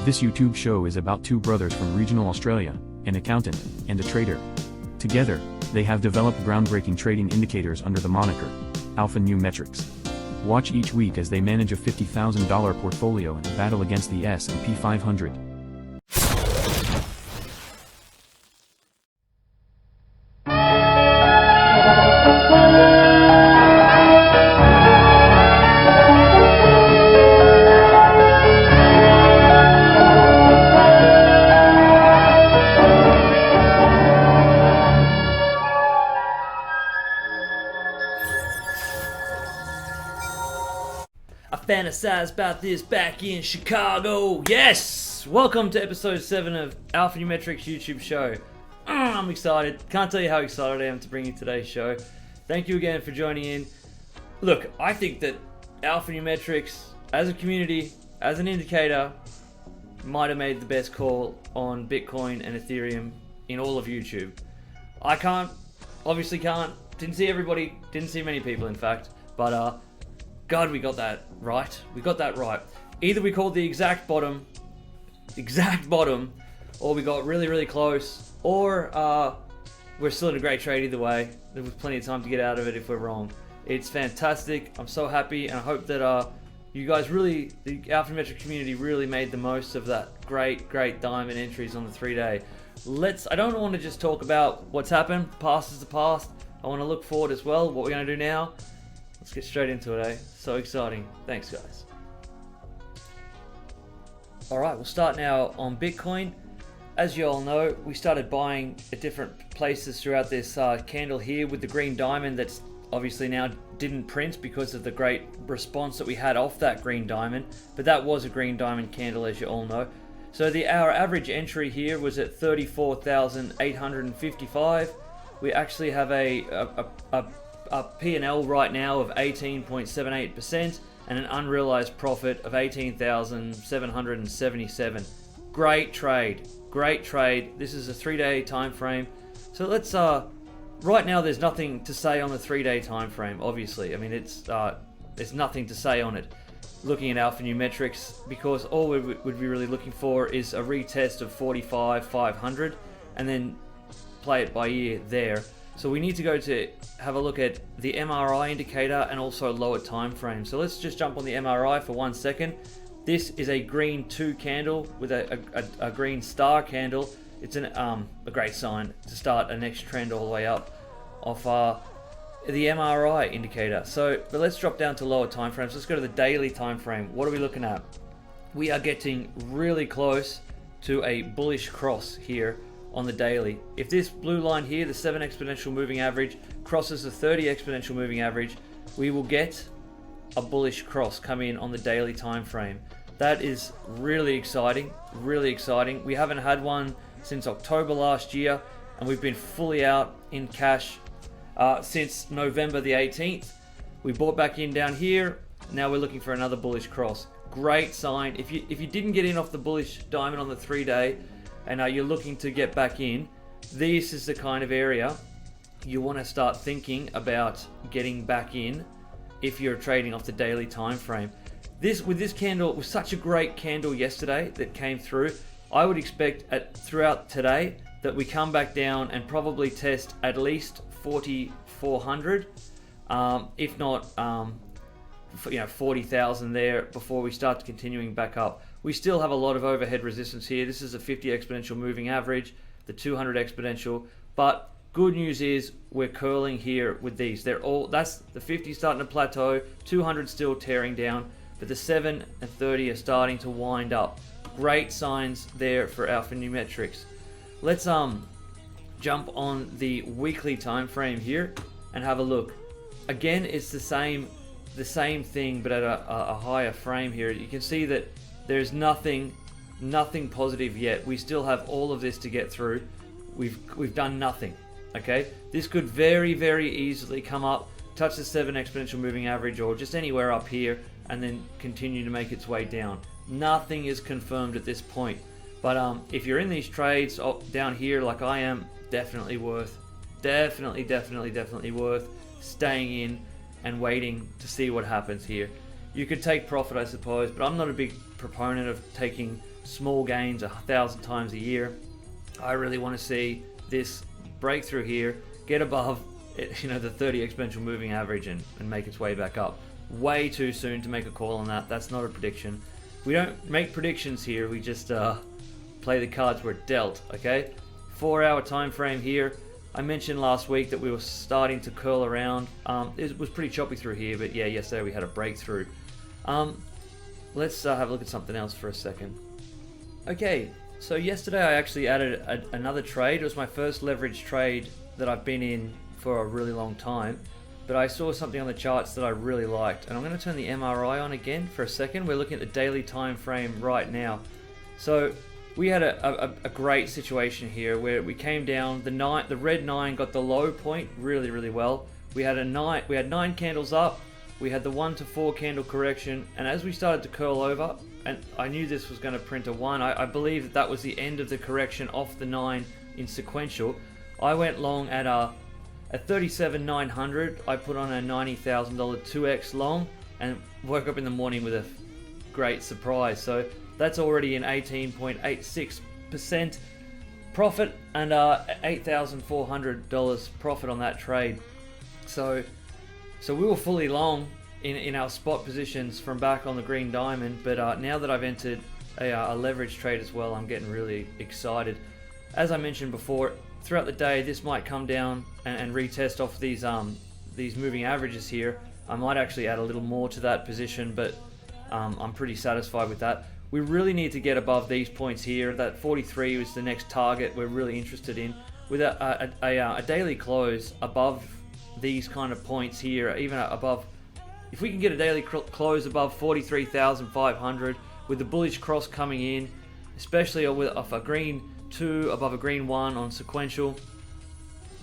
This YouTube show is about two brothers from regional Australia, an accountant and a trader. Together, they have developed groundbreaking trading indicators under the moniker AlphanumetriX. Watch each week as they manage a $50,000 portfolio and battle against the S&P 500. Fantasize about this back in Chicago. Yes! Welcome to episode 7 of AlphanumetriX YouTube show. I'm excited. Can't tell you how excited I am to bring you today's show. Thank you again for joining in. Look, I think that AlphanumetriX, as a community, as an indicator, might have made the best call on Bitcoin and Ethereum in all of YouTube. I obviously can't, didn't see everybody, didn't see many people in fact, but God, we got that right. We got that right. Either we called the exact bottom, or we got really, really close, or we're still in a great trade either way. There was plenty of time to get out of it if we're wrong. It's fantastic. I'm so happy, and I hope that you guys really, the AlphanumetriX community really made the most of that great diamond entries on the 3-day. I don't want to just talk about what's happened. The past is the past. I want to look forward as well. What we're going to do now. Let's get straight into it, eh? So exciting. Thanks, guys. Alright, we'll start now on Bitcoin. As you all know, we started buying at different places throughout this candle here with the green diamond that's obviously now didn't print because of the great response that we had off that green diamond. But that was a green diamond candle, as you all know. So our average entry here was at 34,855. We actually have a P&L right now of 18.78% and an unrealized profit of 18,777. Great trade. This is a 3-day time frame. So let's right now there's nothing to say on the 3-day time frame, obviously. I mean, there's nothing to say on it looking at AlphanumetriX, because all we would be really looking for is a retest of 45,500 and then play it by ear there. So we need to go to have a look at the MRI indicator and also lower time frame. So let's just jump on the MRI for 1 second. This is a green 2 candle with a green star candle. It's a great sign to start a next trend all the way up off the MRI indicator. But let's drop down to lower time frames. Let's go to the daily time frame. What are we looking at? We are getting really close to a bullish cross here on the daily. If this blue line here, the 7 exponential moving average, crosses the 30 exponential moving average, we will get a bullish cross come in on the daily time frame. That is really exciting. We haven't had one since October last year, and we've been fully out in cash since November the 18th. We bought back in down here. Now we're looking for another bullish cross. Great sign. If you didn't get in off the bullish diamond on the 3-day, and you're looking to get back in, this is the kind of area you want to start thinking about getting back in if you're trading off the daily time frame. With this candle, it was such a great candle yesterday that came through. I would expect throughout today that we come back down and probably test at least 4,400, if not 40,000 there before we start continuing back up. We still have a lot of overhead resistance here. This is a 50 exponential moving average, the 200 exponential, but good news is we're curling here with these. That's the 50 starting to plateau, 200 still tearing down, but the 7 and 30 are starting to wind up. Great signs there for AlphanumetriX. Let's jump on the weekly time frame here and have a look. Again, it's the same thing, but at a higher frame here. You can see that there's nothing positive yet. We still have all of this to get through. We've done nothing. Okay, this could very easily come up, touch the 7 exponential moving average, or just anywhere up here, and then continue to make its way down. Nothing is confirmed at this point. But if you're in these trades down here like I am, definitely worth staying in and waiting to see what happens here. You could take profit, I suppose, but I'm not a big proponent of taking small gains 1,000 times a year. I really want to see this breakthrough here, get above the 30 exponential moving average and make its way back up. Way too soon to make a call on that. That's not a prediction. We don't make predictions here, we just play the cards we're dealt, okay? 4-hour time frame here. I mentioned last week that we were starting to curl around. It was pretty choppy through here, but yeah, yesterday we had a breakthrough. Let's have a look at something else for a second. Okay, so yesterday I actually added another trade. It was my first leverage trade that I've been in for a really long time, but I saw something on the charts that I really liked, and I'm going to turn the MRI on again for a second. We're looking at the daily time frame right now. So we had a great situation here where we came down. The red 9 got the low point really well. We had 9 candles up. We had the 1 to 4 candle correction, and as we started to curl over, and I knew this was going to print a 1, I believe that was the end of the correction off the 9 in sequential. I went long at 37,900. I put on a $90,000 2x long and woke up in the morning with a great surprise. So that's already an 18.86% profit and $8,400 profit on that trade. So we were fully long in our spot positions from back on the green diamond, but now that I've entered a leverage trade as well, I'm getting really excited. As I mentioned before, throughout the day this might come down and retest off these moving averages here. I might actually add a little more to that position, but I'm pretty satisfied with that. We really need to get above these points here. That 43 was the next target we're really interested in, with a daily close above these kind of points here, even above. If we can get a daily close above 43,500 with the bullish cross coming in, especially off a green 2 above a green 1 on sequential,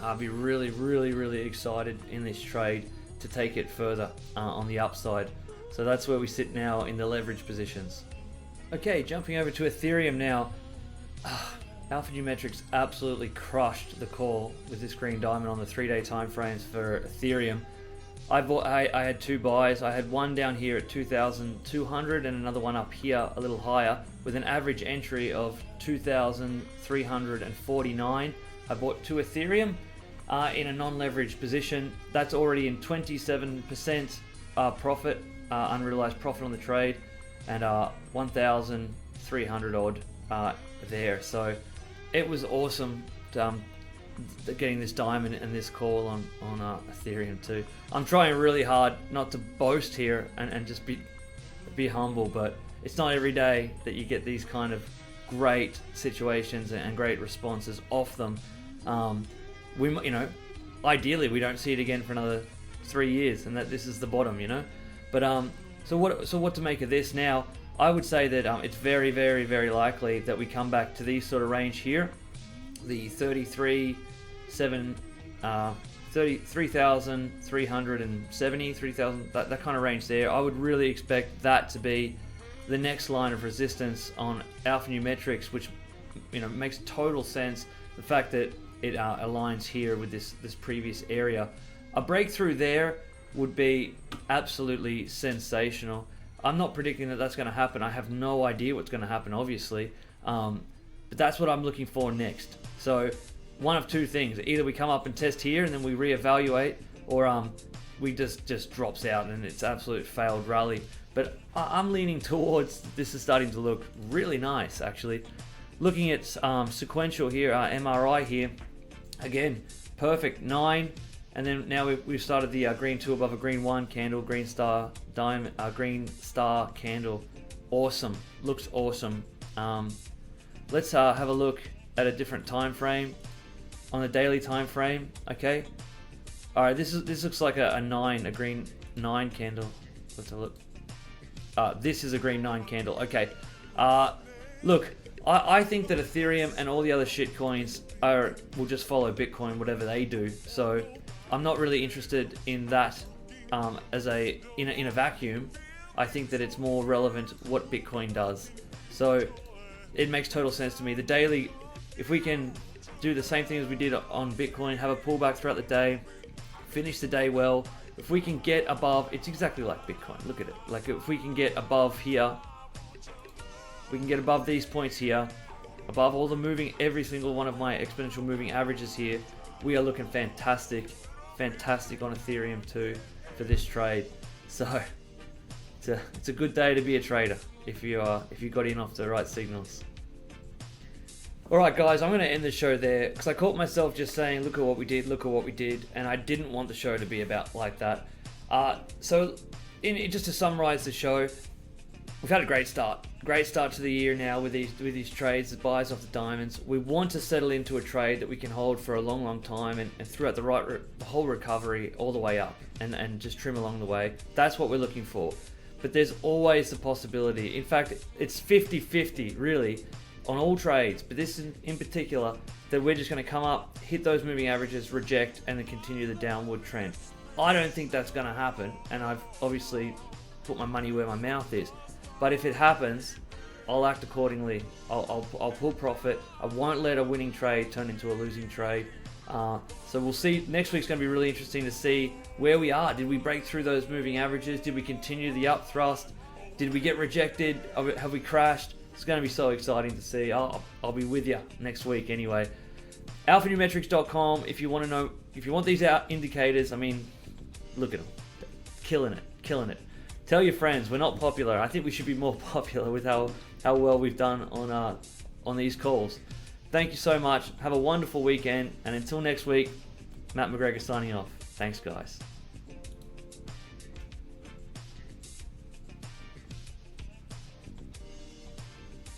I'll be really excited in this trade to take it further on the upside. So that's where we sit now in the leverage positions. Okay, jumping over to Ethereum now. AlphanumetriX absolutely crushed the call with this green diamond on the 3-day time frames for Ethereum. I had 2 buys. I had one down here at 2,200 and another one up here a little higher with an average entry of 2,349. I bought 2 Ethereum in a non-leveraged position. That's already in 27% profit, unrealized profit on the trade, and 1,300 odd there. So it was awesome getting this diamond and this call on Ethereum too. I'm trying really hard not to boast here and just be humble, but it's not every day that you get these kind of great situations and great responses off them. Ideally we don't see it again for another 3 years, and that this is the bottom, But so what to make of this now? I would say that it's very likely that we come back to these sort of range here, the 33,370, 3,000, that kind of range there. I would really expect that to be the next line of resistance on AlphanumetriX, which makes total sense. The fact that it aligns here with this previous area, a breakthrough there would be absolutely sensational. I'm not predicting that that's going to happen. I have no idea what's going to happen, obviously, but that's what I'm looking for next. So one of two things: either we come up and test here and then we reevaluate, or we just drops out and it's absolute failed rally. But I'm leaning towards this is starting to look really nice, actually. Looking at sequential here, MRI here, again, perfect 9. And then now we've started the green 2 above a green 1 candle, green star diamond, green star candle. Awesome, looks awesome. Let's have a look at a different time frame on the daily time frame. Okay, all right. This looks like a 9, a green 9 candle. Let's have a look. This is a green 9 candle. Okay, look. I think that Ethereum and all the other shit coins will just follow Bitcoin, whatever they do. So I'm not really interested in that as in a vacuum. I think that it's more relevant what Bitcoin does. So it makes total sense to me. The daily, if we can do the same thing as we did on Bitcoin, have a pullback throughout the day, finish the day well. If we can get above, it's exactly like Bitcoin. Look at it. Like if we can get above here, we can get above these points here, above all the every single one of my exponential moving averages here, we are looking fantastic on Ethereum too for this trade. So it's a good day to be a trader if you got in off the right signals. Alright guys, I'm going to end the show there because I caught myself just saying look at what we did, and I didn't want the show to be about like that. So just to summarize the show, we've had a great start to the year now with these trades, the buys off the diamonds. We want to settle into a trade that we can hold for a long time and throughout the whole recovery all the way up and just trim along the way. That's what we're looking for. But there's always the possibility, in fact it's 50-50 really on all trades, but this in particular, that we're just going to come up, hit those moving averages, reject, and then continue the downward trend. I don't think that's going to happen, and I've obviously put my money where my mouth is. But if it happens, I'll act accordingly. I'll pull profit. I won't let a winning trade turn into a losing trade. So we'll see. Next week's going to be really interesting to see where we are. Did we break through those moving averages? Did we continue the up thrust? Did we get rejected? Have we crashed? It's going to be so exciting to see. I'll be with you next week anyway. AlphanumetriX.com if you want to know, if you want these indicators. I mean, look at them. Killing it. Tell your friends, we're not popular. I think we should be more popular with how well we've done on these calls. Thank you so much. Have a wonderful weekend. And until next week, Matt McGregor signing off. Thanks, guys.